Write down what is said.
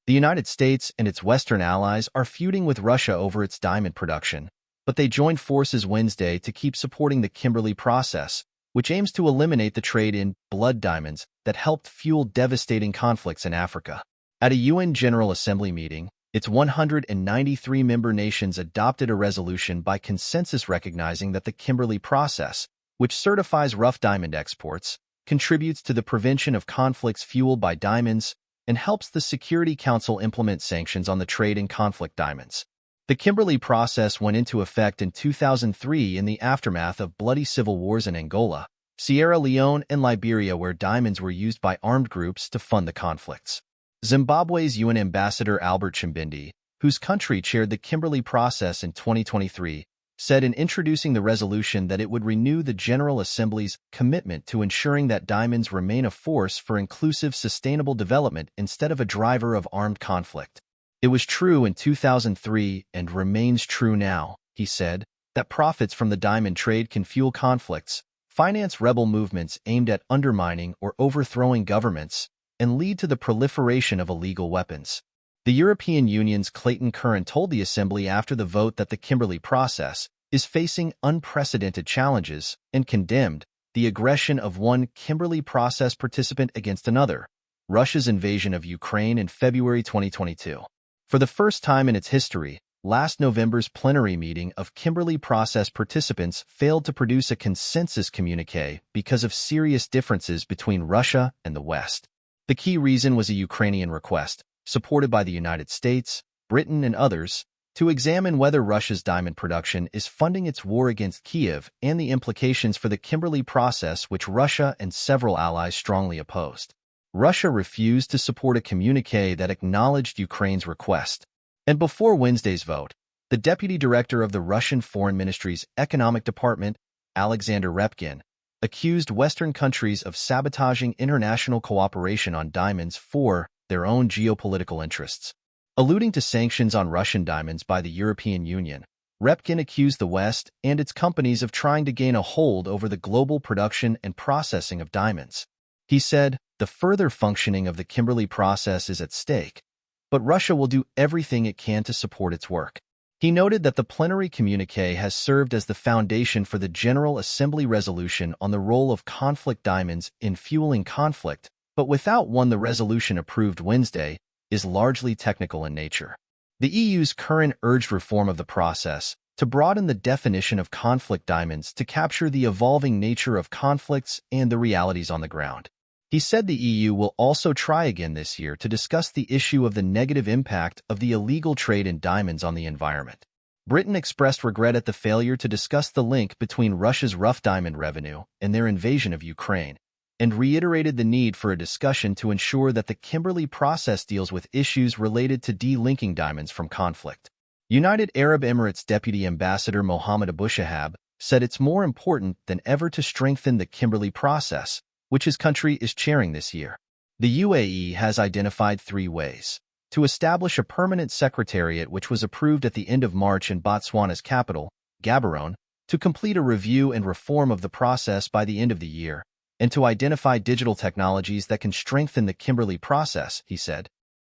The United States and its Western allies are feuding with Russia over its diamond production, but they joined forces Wednesday to keep supporting the Kimberley process, which aims to eliminate the trade in blood diamonds that helped fuel devastating conflicts in Africa. At a UN General Assembly meeting, its 193 member nations adopted a resolution by consensus recognizing that the Kimberley process, which certifies rough diamond exports, contributes to the prevention of conflicts fueled by diamonds, and helps the Security Council implement sanctions on the trade in conflict diamonds. The Kimberley process went into effect in 2003 in the aftermath of bloody civil wars in Angola, Sierra Leone, and Liberia, where diamonds were used by armed groups to fund the conflicts. Zimbabwe's UN Ambassador Albert Chimbindi, whose country chaired the Kimberley process in 2023, said in introducing the resolution that it would renew the General Assembly's commitment to ensuring that diamonds remain a force for inclusive, sustainable development instead of a driver of armed conflict. It was true in 2003 and remains true now, he said, that profits from the diamond trade can fuel conflicts, finance rebel movements aimed at undermining or overthrowing governments, and lead to the proliferation of illegal weapons. The European Union's Clayton Curran told the Assembly after the vote that the Kimberley process is facing unprecedented challenges and condemned the aggression of one Kimberley process participant against another, Russia's invasion of Ukraine in February 2022. For the first time in its history, last November's plenary meeting of Kimberley process participants failed to produce a consensus communiqué because of serious differences between Russia and the West. The key reason was a Ukrainian request, supported by the United States, Britain, and others, to examine whether Russia's diamond production is funding its war against Kiev and the implications for the Kimberley process, which Russia and several allies strongly opposed. Russia refused to support a communiqué that acknowledged Ukraine's request. And before Wednesday's vote, the deputy director of the Russian Foreign Ministry's Economic Department, Alexander Repkin, accused Western countries of sabotaging international cooperation on diamonds for their own geopolitical interests. Alluding to sanctions on Russian diamonds by the European Union, Repkin accused the West and its companies of trying to gain a hold over the global production and processing of diamonds. He said, the further functioning of the Kimberley process is at stake, but Russia will do everything it can to support its work. He noted that the plenary communiqué has served as the foundation for the General Assembly resolution on the role of conflict diamonds in fueling conflict, but without one the resolution approved Wednesday is largely technical in nature. The EU's current urged reform of the process to broaden the definition of conflict diamonds to capture the evolving nature of conflicts and the realities on the ground. He said the EU will also try again this year to discuss the issue of the negative impact of the illegal trade in diamonds on the environment. Britain expressed regret at the failure to discuss the link between Russia's rough diamond revenue and their invasion of Ukraine, and reiterated the need for a discussion to ensure that the Kimberley process deals with issues related to delinking diamonds from conflict. United Arab Emirates Deputy Ambassador Mohammed Abu Shahab said it's more important than ever to strengthen the Kimberley process, which his country is chairing this year. The UAE has identified 3 ways to establish a permanent secretariat, which was approved at the end of March in Botswana's capital, Gaborone, to complete a review and reform of the process by the end of the year, and to identify digital technologies that can strengthen the Kimberley process, he said.